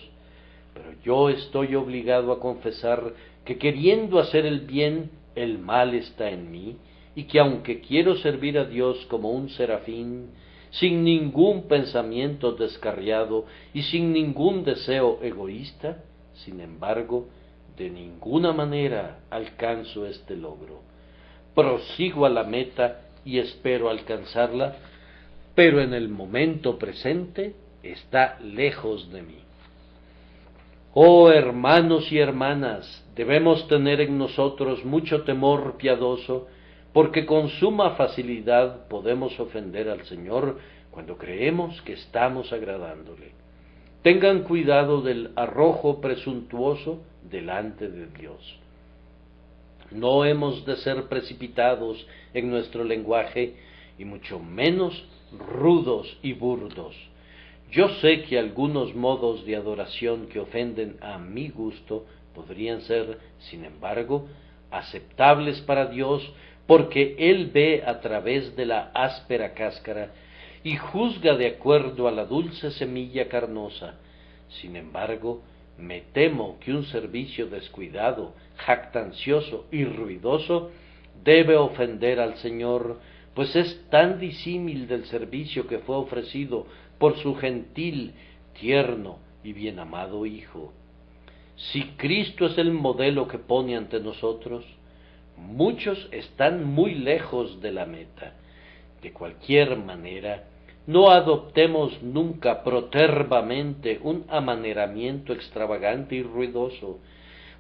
pero yo estoy obligado a confesar que queriendo hacer el bien, el mal está en mí, y que aunque quiero servir a Dios como un serafín, sin ningún pensamiento descarriado y sin ningún deseo egoísta, sin embargo, de ninguna manera alcanzo este logro. Prosigo a la meta y espero alcanzarla, pero en el momento presente está lejos de mí. Oh hermanos y hermanas, debemos tener en nosotros mucho temor piadoso, porque con suma facilidad podemos ofender al Señor cuando creemos que estamos agradándole. Tengan cuidado del arrojo presuntuoso delante de Dios. No hemos de ser precipitados en nuestro lenguaje, y mucho menos rudos y burdos. Yo sé que algunos modos de adoración que ofenden a mi gusto podrían ser, sin embargo, aceptables para Dios, porque Él ve a través de la áspera cáscara y juzga de acuerdo a la dulce semilla carnosa. Sin embargo, me temo que un servicio descuidado, jactancioso y ruidoso debe ofender al Señor, pues es tan disímil del servicio que fue ofrecido por su gentil, tierno y bien amado Hijo. Si Cristo es el modelo que pone ante nosotros, muchos están muy lejos de la meta. De cualquier manera, no adoptemos nunca protervamente un amaneramiento extravagante y ruidoso,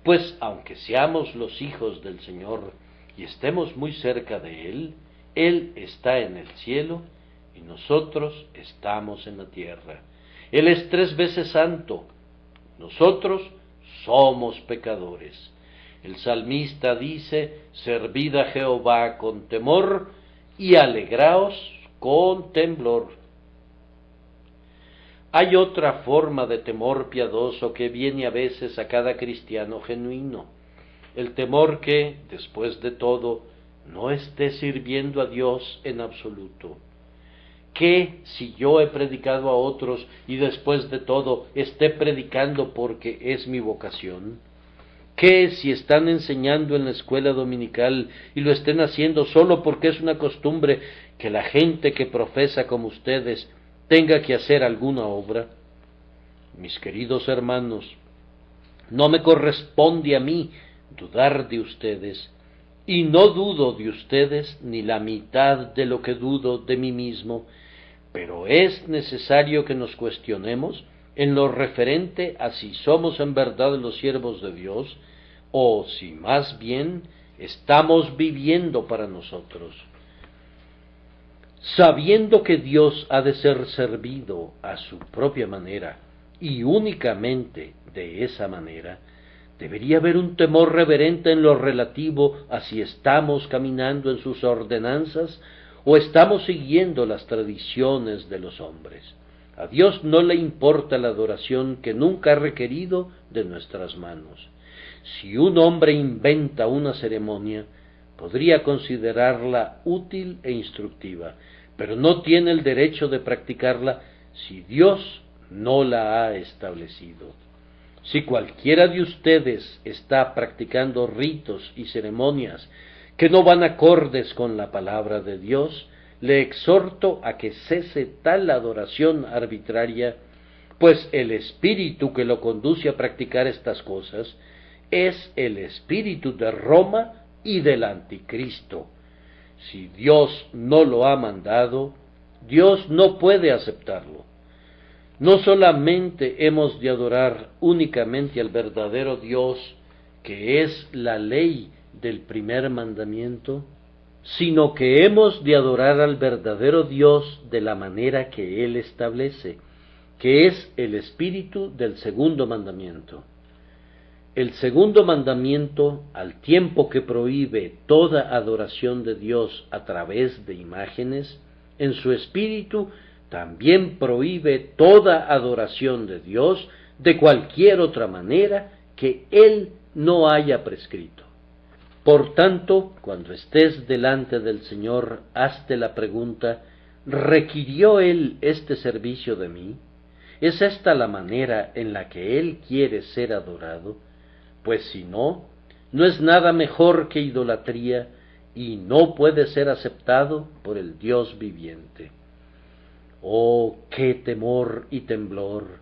Pues aunque seamos los hijos del Señor y estemos muy cerca de Él está en el cielo y nosotros estamos en la tierra. Él es 3 veces santo, nosotros somos pecadores. El salmista dice: servid a Jehová con temor y alegraos con temblor. Hay otra forma de temor piadoso que viene a veces a cada cristiano genuino, el temor que, después de todo, no esté sirviendo a Dios en absoluto. ¿Qué si yo he predicado a otros y después de todo esté predicando porque es mi vocación? ¿Qué si están enseñando en la escuela dominical y lo estén haciendo solo porque es una costumbre que la gente que profesa como ustedes tenga que hacer alguna obra? Mis queridos hermanos, no me corresponde a mí dudar de ustedes, y no dudo de ustedes ni la mitad de lo que dudo de mí mismo, pero es necesario que nos cuestionemos en lo referente a si somos en verdad los siervos de Dios, o si más bien estamos viviendo para nosotros. Sabiendo que Dios ha de ser servido a su propia manera, y únicamente de esa manera, debería haber un temor reverente en lo relativo a si estamos caminando en sus ordenanzas o estamos siguiendo las tradiciones de los hombres. A Dios no le importa la adoración que nunca ha requerido de nuestras manos. Si un hombre inventa una ceremonia, podría considerarla útil e instructiva, pero no tiene el derecho de practicarla si Dios no la ha establecido. Si cualquiera de ustedes está practicando ritos y ceremonias que no van acordes con la palabra de Dios, le exhorto a que cese tal adoración arbitraria, pues el espíritu que lo conduce a practicar estas cosas es el espíritu de Roma y del anticristo. Si Dios no lo ha mandado, Dios no puede aceptarlo. No solamente hemos de adorar únicamente al verdadero Dios, que es la ley del primer mandamiento, sino que hemos de adorar al verdadero Dios de la manera que Él establece, que es el espíritu del segundo mandamiento. El segundo mandamiento, al tiempo que prohíbe toda adoración de Dios a través de imágenes, en su espíritu también prohíbe toda adoración de Dios de cualquier otra manera que Él no haya prescrito. Por tanto, cuando estés delante del Señor, hazte la pregunta: ¿requirió Él este servicio de mí? ¿Es esta la manera en la que Él quiere ser adorado? Pues si no, no es nada mejor que idolatría y no puede ser aceptado por el Dios viviente. Oh, qué temor y temblor,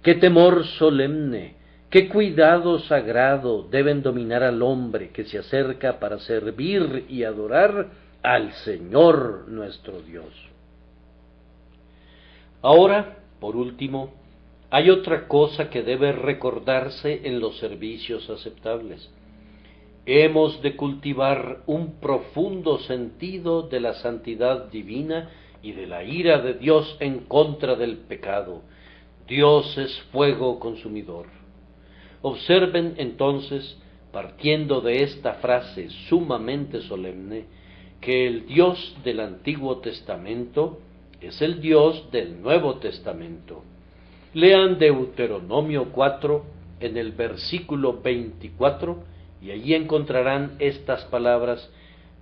qué temor solemne, qué cuidado sagrado deben dominar al hombre que se acerca para servir y adorar al Señor nuestro Dios. Ahora, por último, hay otra cosa que debe recordarse en los servicios aceptables. Hemos de cultivar un profundo sentido de la santidad divina y de la ira de Dios en contra del pecado. Dios es fuego consumidor. Observen entonces, partiendo de esta frase sumamente solemne, que el Dios del Antiguo Testamento es el Dios del Nuevo Testamento. Lean Deuteronomio 4 en el versículo 24 y allí encontrarán estas palabras: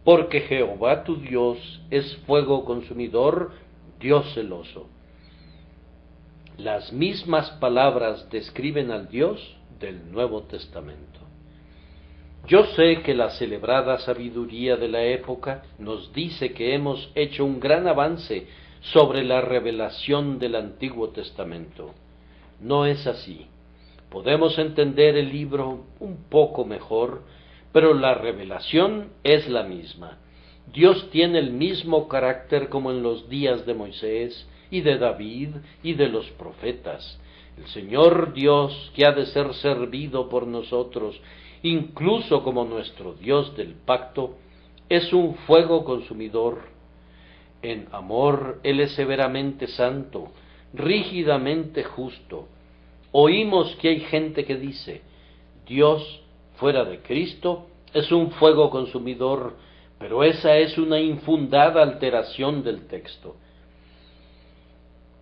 porque Jehová tu Dios es fuego consumidor, Dios celoso. Las mismas palabras describen al Dios del Nuevo Testamento. Yo sé que la celebrada sabiduría de la época nos dice que hemos hecho un gran avance sobre la revelación del Antiguo Testamento. No es así. Podemos entender el libro un poco mejor, pero la revelación es la misma. Dios tiene el mismo carácter como en los días de Moisés y de David y de los profetas. El Señor Dios, que ha de ser servido por nosotros, incluso como nuestro Dios del pacto, es un fuego consumidor. En amor Él es severamente santo, rígidamente justo. Oímos que hay gente que dice, Dios fuera de Cristo es un fuego consumidor, pero esa es una infundada alteración del texto.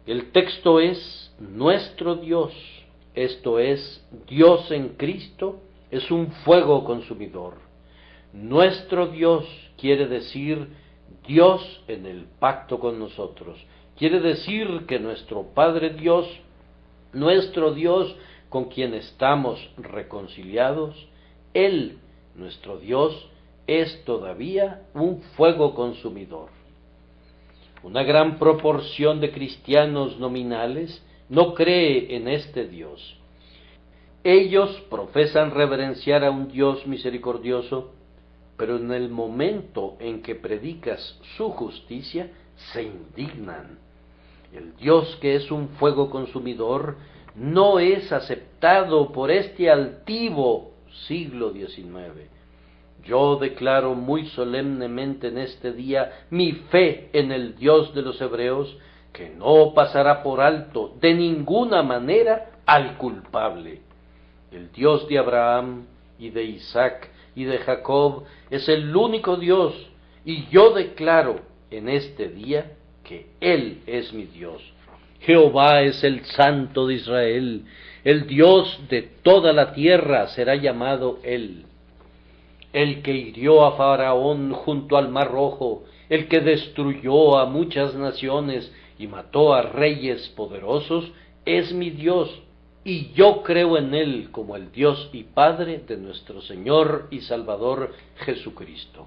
El texto es nuestro Dios, esto es, Dios en Cristo es un fuego consumidor. Nuestro Dios quiere decir Dios en el pacto con nosotros. Quiere decir que nuestro Padre Dios, nuestro Dios con quien estamos reconciliados, Él, nuestro Dios, es todavía un fuego consumidor. Una gran proporción de cristianos nominales no cree en este Dios. Ellos profesan reverenciar a un Dios misericordioso, pero en el momento en que predicas su justicia, se indignan. El Dios que es un fuego consumidor no es aceptado por este altivo siglo XIX. Yo declaro muy solemnemente en este día mi fe en el Dios de los hebreos, que no pasará por alto de ninguna manera al culpable. El Dios de Abraham y de Isaac y de Jacob es el único Dios, y yo declaro en este día que Él es mi Dios. Jehová es el Santo de Israel, el Dios de toda la tierra será llamado Él. El que hirió a Faraón junto al Mar Rojo, el que destruyó a muchas naciones y mató a reyes poderosos, es mi Dios, y yo creo en Él como el Dios y Padre de nuestro Señor y Salvador Jesucristo.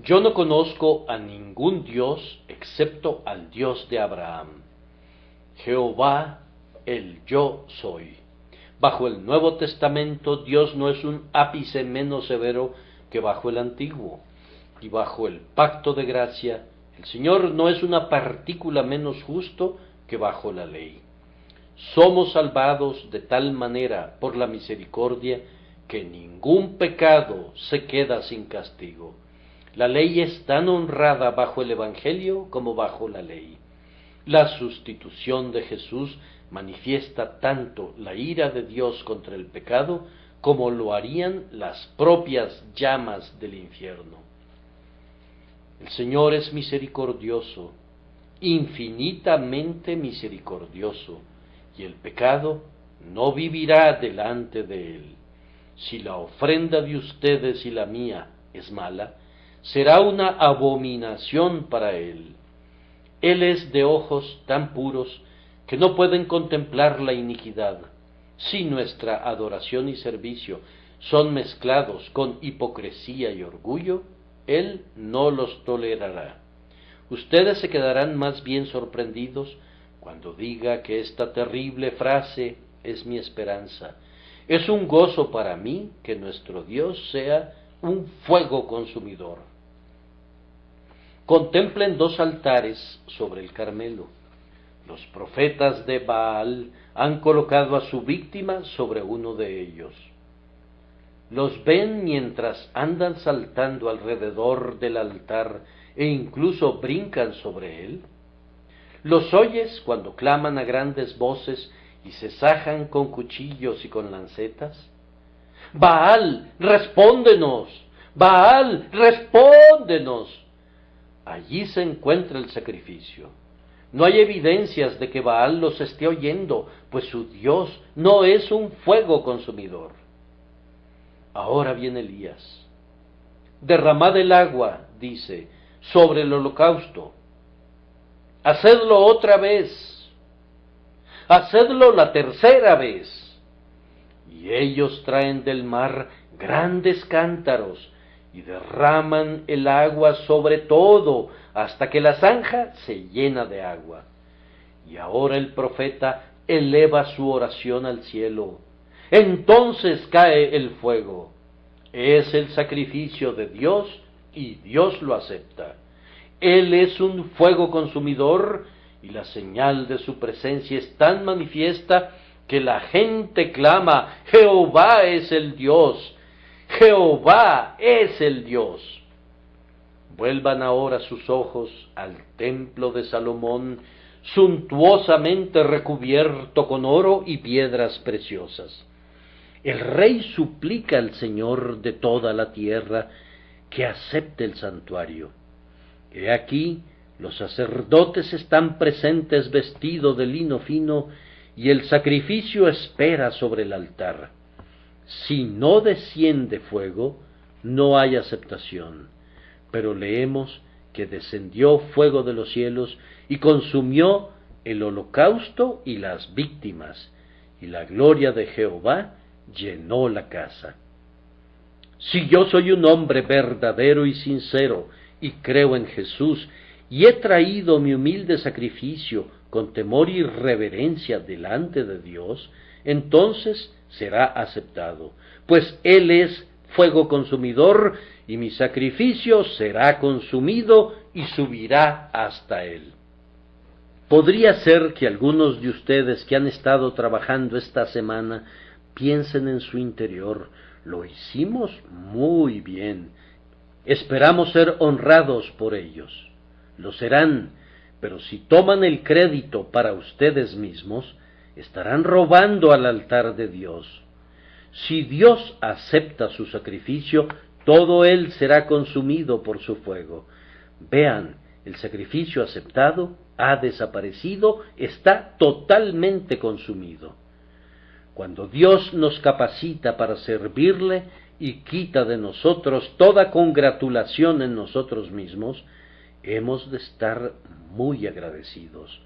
Yo no conozco a ningún Dios excepto al Dios de Abraham. Jehová, el yo soy. Bajo el Nuevo Testamento, Dios no es un ápice menos severo que bajo el Antiguo. Y bajo el pacto de gracia, el Señor no es una partícula menos justo que bajo la ley. Somos salvados de tal manera por la misericordia que ningún pecado se queda sin castigo. La ley es tan honrada bajo el Evangelio como bajo la ley. La sustitución de Jesús manifiesta tanto la ira de Dios contra el pecado como lo harían las propias llamas del infierno. El Señor es misericordioso, infinitamente misericordioso, y el pecado no vivirá delante de Él. Si la ofrenda de ustedes y la mía es mala, será una abominación para Él. Él es de ojos tan puros que no pueden contemplar la iniquidad. Si nuestra adoración y servicio son mezclados con hipocresía y orgullo, Él no los tolerará. Ustedes se quedarán más bien sorprendidos cuando diga que esta terrible frase es mi esperanza. Es un gozo para mí que nuestro Dios sea un fuego consumidor. Contemplen dos altares sobre el Carmelo. Los profetas de Baal han colocado a su víctima sobre uno de ellos. Los ven mientras andan saltando alrededor del altar e incluso brincan sobre él. Los oyes cuando claman a grandes voces y se sajan con cuchillos y con lancetas. Baal, respóndenos. Baal, respóndenos. Allí se encuentra el sacrificio. No hay evidencias de que Baal los esté oyendo, pues su Dios no es un fuego consumidor. Ahora viene Elías. Derramad el agua, dice, sobre el holocausto. Hacedlo otra vez. Hacedlo la tercera vez. Y ellos traen del mar grandes cántaros y derraman el agua sobre todo hasta que la zanja se llena de agua. Y ahora el profeta eleva su oración al cielo. Entonces cae el fuego. Es el sacrificio de Dios y Dios lo acepta. Él es un fuego consumidor y la señal de su presencia es tan manifiesta que la gente clama: Jehová es el Dios, Jehová es el Dios. Vuelvan ahora sus ojos al templo de Salomón, suntuosamente recubierto con oro y piedras preciosas. El rey suplica al Señor de toda la tierra que acepte el santuario. He aquí, los sacerdotes están presentes vestidos de lino fino, y el sacrificio espera sobre el altar. Si no desciende fuego, no hay aceptación. Pero leemos que descendió fuego de los cielos y consumió el holocausto y las víctimas, y la gloria de Jehová llenó la casa. Si yo soy un hombre verdadero y sincero, y creo en Jesús, y he traído mi humilde sacrificio con temor y reverencia delante de Dios, entonces será aceptado, pues Él es fuego consumidor, y mi sacrificio será consumido y subirá hasta Él. Podría ser que algunos de ustedes que han estado trabajando esta semana piensen en su interior: lo hicimos muy bien, esperamos ser honrados por ellos. Lo serán, pero si toman el crédito para ustedes mismos, estarán robando al altar de Dios. Si Dios acepta su sacrificio, todo él será consumido por su fuego. Vean, el sacrificio aceptado ha desaparecido, está totalmente consumido. Cuando Dios nos capacita para servirle y quita de nosotros toda congratulación en nosotros mismos, hemos de estar muy agradecidos.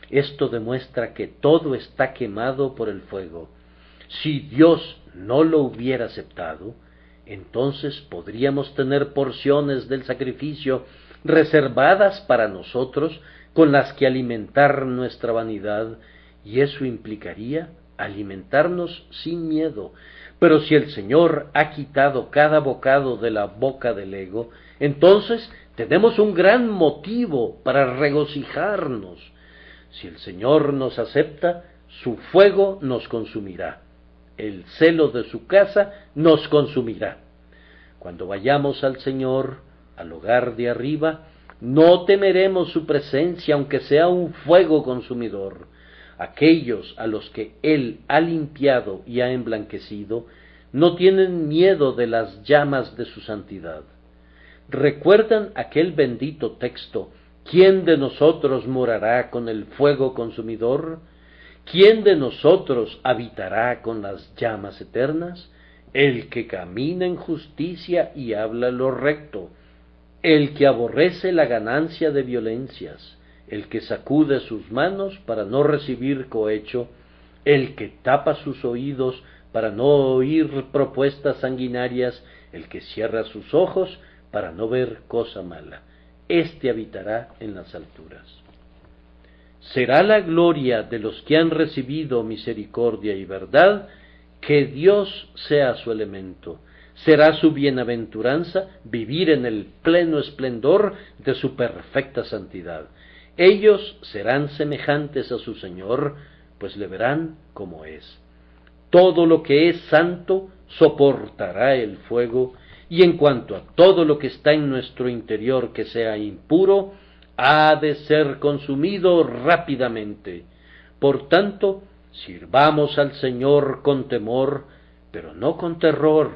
Esto demuestra que todo está quemado por el fuego. Si Dios no lo hubiera aceptado, entonces podríamos tener porciones del sacrificio reservadas para nosotros con las que alimentar nuestra vanidad, y eso implicaría alimentarnos sin miedo. Pero si el Señor ha quitado cada bocado de la boca del ego, entonces tenemos un gran motivo para regocijarnos. Si el Señor nos acepta, su fuego nos consumirá. El celo de su casa nos consumirá. Cuando vayamos al Señor, al hogar de arriba, no temeremos su presencia, aunque sea un fuego consumidor. Aquellos a los que Él ha limpiado y ha emblanquecido, no tienen miedo de las llamas de su santidad. ¿Recuerdan aquel bendito texto: ¿quién de nosotros morará con el fuego consumidor? ¿Quién de nosotros habitará con las llamas eternas? El que camina en justicia y habla lo recto, el que aborrece la ganancia de violencias, el que sacude sus manos para no recibir cohecho, el que tapa sus oídos para no oír propuestas sanguinarias, el que cierra sus ojos para no ver cosa mala. Éste habitará en las alturas. Será la gloria de los que han recibido misericordia y verdad, que Dios sea su elemento. Será su bienaventuranza vivir en el pleno esplendor de su perfecta santidad. Ellos serán semejantes a su Señor, pues le verán como es. Todo lo que es santo soportará el fuego, y en cuanto a todo lo que está en nuestro interior que sea impuro, ha de ser consumido rápidamente. Por tanto, sirvamos al Señor con temor, pero no con terror,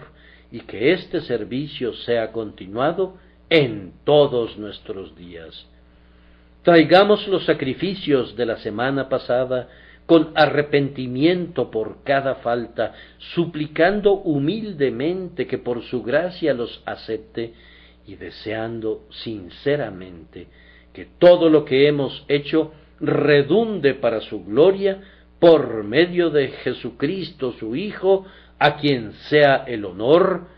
y que este servicio sea continuado en todos nuestros días. Traigamos los sacrificios de la semana pasada con arrepentimiento por cada falta, suplicando humildemente que por su gracia los acepte, y deseando sinceramente que todo lo que hemos hecho redunde para su gloria, por medio de Jesucristo su Hijo, a quien sea el honor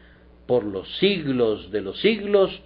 por los siglos de los siglos.